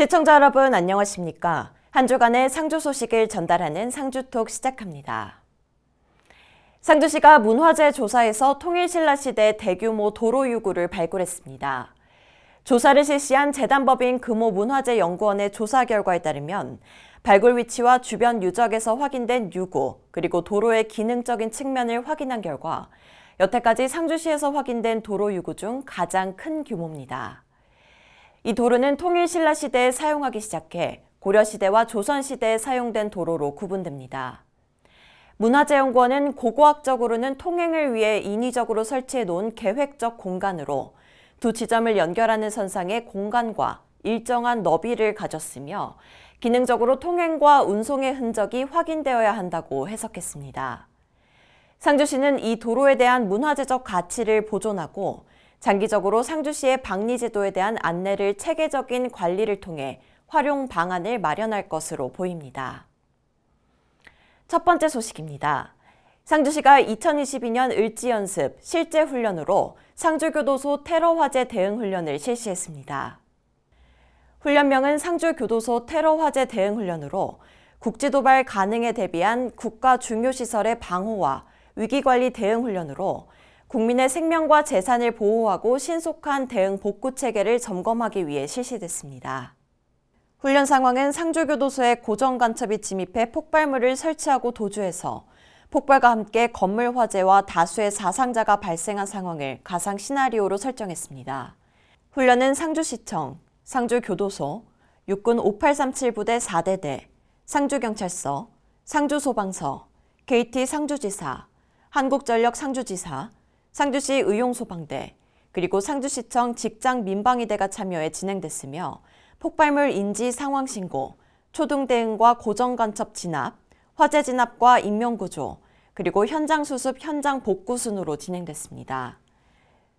시청자 여러분 안녕하십니까? 한 주간의 상주 소식을 전달하는 상주톡 시작합니다. 상주시가 문화재 조사에서 통일신라시대 대규모 도로 유구를 발굴했습니다. 조사를 실시한 재단법인 금호문화재연구원의 조사 결과에 따르면 발굴 위치와 주변 유적에서 확인된 유구, 그리고 도로의 기능적인 측면을 확인한 결과 여태까지 상주시에서 확인된 도로 유구 중 가장 큰 규모입니다. 이 도로는 통일신라시대에 사용하기 시작해 고려시대와 조선시대에 사용된 도로로 구분됩니다. 문화재연구원은 고고학적으로는 통행을 위해 인위적으로 설치해 놓은 계획적 공간으로 두 지점을 연결하는 선상의 공간과 일정한 너비를 가졌으며 기능적으로 통행과 운송의 흔적이 확인되어야 한다고 해석했습니다. 상주시는 이 도로에 대한 문화재적 가치를 보존하고 장기적으로 상주시의 방리제도에 대한 안내를 체계적인 관리를 통해 활용 방안을 마련할 것으로 보입니다. 첫 번째 소식입니다. 상주시가 2022년 을지연습 실제 훈련으로 상주교도소 테러 화재 대응 훈련을 실시했습니다. 훈련명은 상주교도소 테러 화재 대응 훈련으로 국지도발 가능에 대비한 국가 중요시설의 방호와 위기관리 대응 훈련으로 국민의 생명과 재산을 보호하고 신속한 대응 복구 체계를 점검하기 위해 실시됐습니다. 훈련 상황은 상주교도소에 고정간첩이 침입해 폭발물을 설치하고 도주해서 폭발과 함께 건물 화재와 다수의 사상자가 발생한 상황을 가상 시나리오로 설정했습니다. 훈련은 상주시청, 상주교도소, 육군 5837부대 4대대, 상주경찰서, 상주소방서, KT 상주지사, 한국전력 상주지사, 상주시 의용소방대, 그리고 상주시청 직장민방위대가 참여해 진행됐으며 폭발물 인지 상황 신고, 초등 대응과 고정간첩 진압, 화재 진압과 인명구조, 그리고 현장 수습, 현장 복구 순으로 진행됐습니다.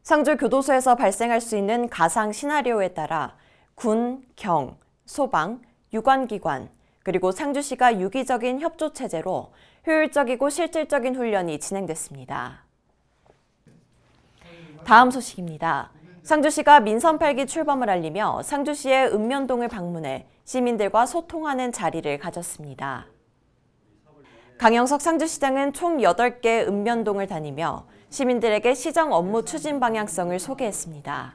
상주교도소에서 발생할 수 있는 가상 시나리오에 따라 군, 경, 소방, 유관기관, 그리고 상주시가 유기적인 협조 체제로 효율적이고 실질적인 훈련이 진행됐습니다. 다음 소식입니다. 상주시가 민선 8기 출범을 알리며 상주시의 읍면동을 방문해 시민들과 소통하는 자리를 가졌습니다. 강영석 상주시장은 총 8개 읍면동을 다니며 시민들에게 시정 업무 추진 방향성을 소개했습니다.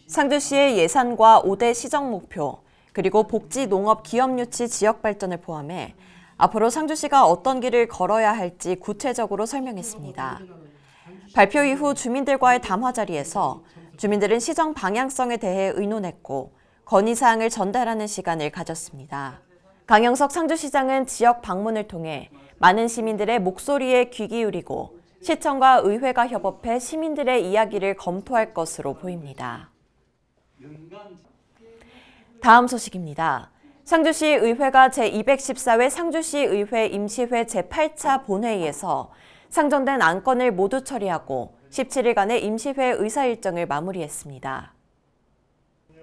상주시의 예산과 5대 시정 목표, 그리고 복지, 농업, 기업 유치, 지역 발전을 포함해 앞으로 상주시가 어떤 길을 걸어야 할지 구체적으로 설명했습니다. 발표 이후 주민들과의 담화 자리에서 주민들은 시정 방향성에 대해 의논했고 건의사항을 전달하는 시간을 가졌습니다. 강영석 상주시장은 지역 방문을 통해 많은 시민들의 목소리에 귀 기울이고 시청과 의회가 협업해 시민들의 이야기를 검토할 것으로 보입니다. 다음 소식입니다. 상주시 의회가 제214회 상주시 의회 임시회 제8차 본회의에서 상정된 안건을 모두 처리하고 17일간의 임시회 의사 일정을 마무리했습니다.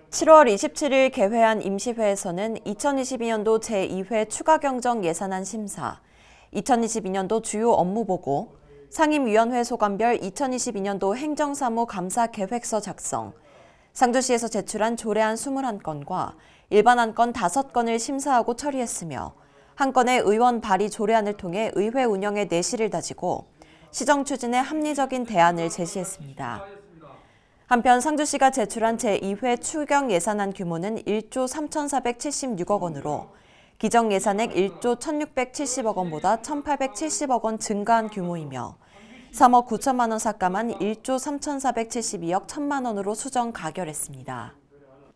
7월 27일 개회한 임시회에서는 2022년도 제2회 추가경정 예산안 심사, 2022년도 주요 업무 보고, 상임위원회 소관별 2022년도 행정사무 감사 계획서 작성, 상주시에서 제출한 조례안 21건과 일반 안건 5건을 심사하고 처리했으며 한 건의 의원 발의 조례안을 통해 의회 운영의 내실을 다지고 시정 추진에 합리적인 대안을 제시했습니다. 한편 상주시가 제출한 제2회 추경 예산안 규모는 1조 3,476억 원으로 기정 예산액 1조 1,670억 원보다 1,870억 원 증가한 규모이며 3억 9천만 원 삭감한 1조 3,472억 1천만 원으로 수정 가결했습니다.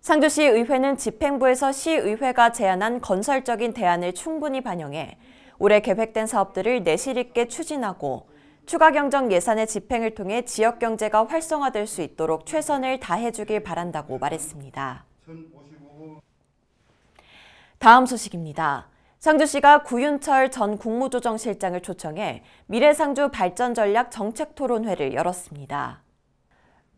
상주시 의회는 집행부에서 시의회가 제안한 건설적인 대안을 충분히 반영해 올해 계획된 사업들을 내실 있게 추진하고 추가 경정 예산의 집행을 통해 지역 경제가 활성화될 수 있도록 최선을 다해주길 바란다고 말했습니다. 다음 소식입니다. 상주시가 구윤철 전 국무조정실장을 초청해 미래상주 발전전략 정책토론회를 열었습니다.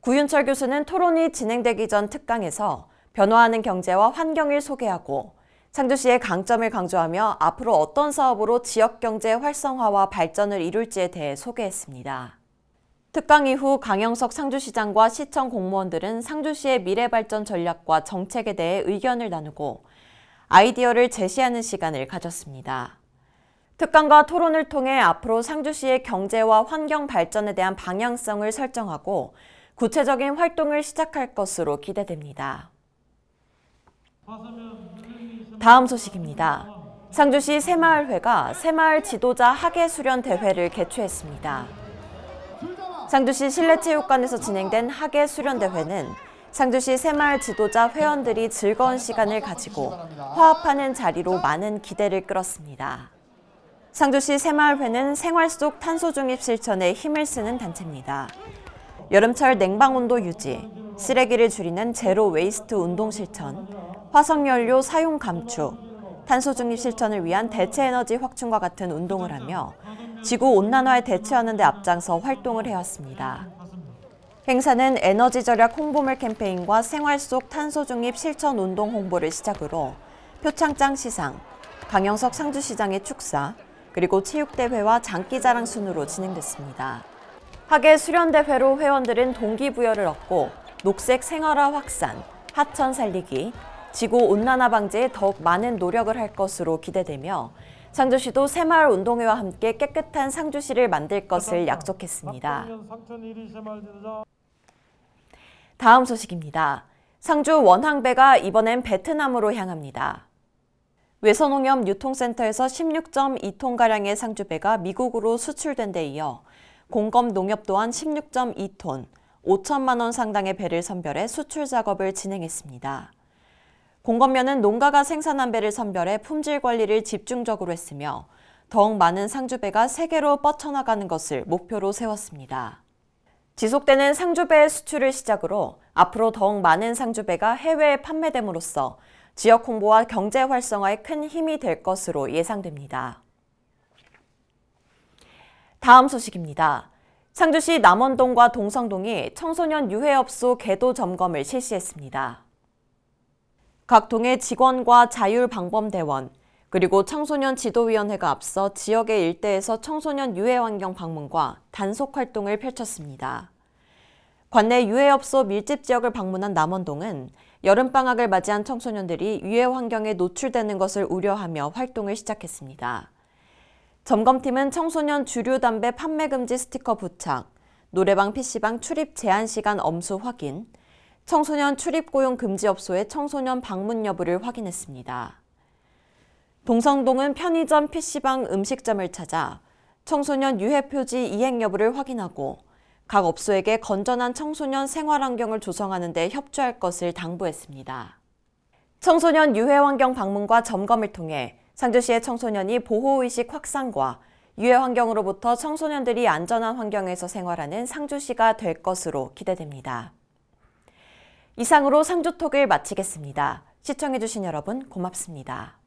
구윤철 교수는 토론이 진행되기 전 특강에서 변화하는 경제와 환경을 소개하고 상주시의 강점을 강조하며 앞으로 어떤 사업으로 지역경제 활성화와 발전을 이룰지에 대해 소개했습니다. 특강 이후 강영석 상주시장과 시청 공무원들은 상주시의 미래발전 전략과 정책에 대해 의견을 나누고 아이디어를 제시하는 시간을 가졌습니다. 특강과 토론을 통해 앞으로 상주시의 경제와 환경 발전에 대한 방향성을 설정하고 구체적인 활동을 시작할 것으로 기대됩니다. 다음 소식입니다. 상주시 새마을회가 새마을 지도자 학예 수련 대회를 개최했습니다. 상주시 실내체육관에서 진행된 학예 수련 대회는 상주시 새마을 지도자 회원들이 즐거운 시간을 가지고 화합하는 자리로 많은 기대를 끌었습니다. 상주시 새마을회는 생활 속 탄소 중립 실천에 힘을 쓰는 단체입니다. 여름철 냉방온도 유지, 쓰레기를 줄이는 제로 웨이스트 운동 실천, 화석연료 사용 감축, 탄소 중립 실천을 위한 대체 에너지 확충과 같은 운동을 하며 지구 온난화에 대처하는 데 앞장서 활동을 해왔습니다. 행사는 에너지 절약 홍보물 캠페인과 생활 속 탄소 중립 실천 운동 홍보를 시작으로 표창장 시상, 강영석 상주시장의 축사, 그리고 체육대회와 장기자랑 순으로 진행됐습니다. 학예 수련대회로 회원들은 동기부여를 얻고 녹색 생활화 확산, 하천 살리기, 지구온난화 방지에 더욱 많은 노력을 할 것으로 기대되며 상주시도 새마을 운동회와 함께 깨끗한 상주시를 만들 것을 약속했습니다. 다음 소식입니다. 상주 원항배가 이번엔 베트남으로 향합니다. 외서농협유통센터에서 16.2톤가량의 상주배가 미국으로 수출된 데 이어 공검농협 또한 16.2톤, 5천만 원 상당의 배를 선별해 수출 작업을 진행했습니다. 공검면은 농가가 생산한 배를 선별해 품질 관리를 집중적으로 했으며 더욱 많은 상주배가 세계로 뻗쳐나가는 것을 목표로 세웠습니다. 지속되는 상주배 수출을 시작으로 앞으로 더욱 많은 상주배가 해외에 판매됨으로써 지역 홍보와 경제 활성화에 큰 힘이 될 것으로 예상됩니다. 다음 소식입니다. 상주시 남원동과 동성동이 청소년 유해업소 계도 점검을 실시했습니다. 각 동의 직원과 자율방범대원, 그리고 청소년 지도위원회가 앞서 지역의 일대에서 청소년 유해환경 방문과 단속 활동을 펼쳤습니다. 관내 유해업소 밀집 지역을 방문한 남원동은 여름방학을 맞이한 청소년들이 유해환경에 노출되는 것을 우려하며 활동을 시작했습니다. 점검팀은 청소년 주류 담배 판매 금지 스티커 부착, 노래방 PC방 출입 제한 시간 엄수 확인, 청소년 출입 고용 금지 업소의 청소년 방문 여부를 확인했습니다. 동성동은 편의점 PC방 음식점을 찾아 청소년 유해 표지 이행 여부를 확인하고 각 업소에게 건전한 청소년 생활 환경을 조성하는 데 협조할 것을 당부했습니다. 청소년 유해 환경 방문과 점검을 통해 상주시의 청소년이 보호의식 확산과 유해 환경으로부터 청소년들이 안전한 환경에서 생활하는 상주시가 될 것으로 기대됩니다. 이상으로 상주톡을 마치겠습니다. 시청해주신 여러분 고맙습니다.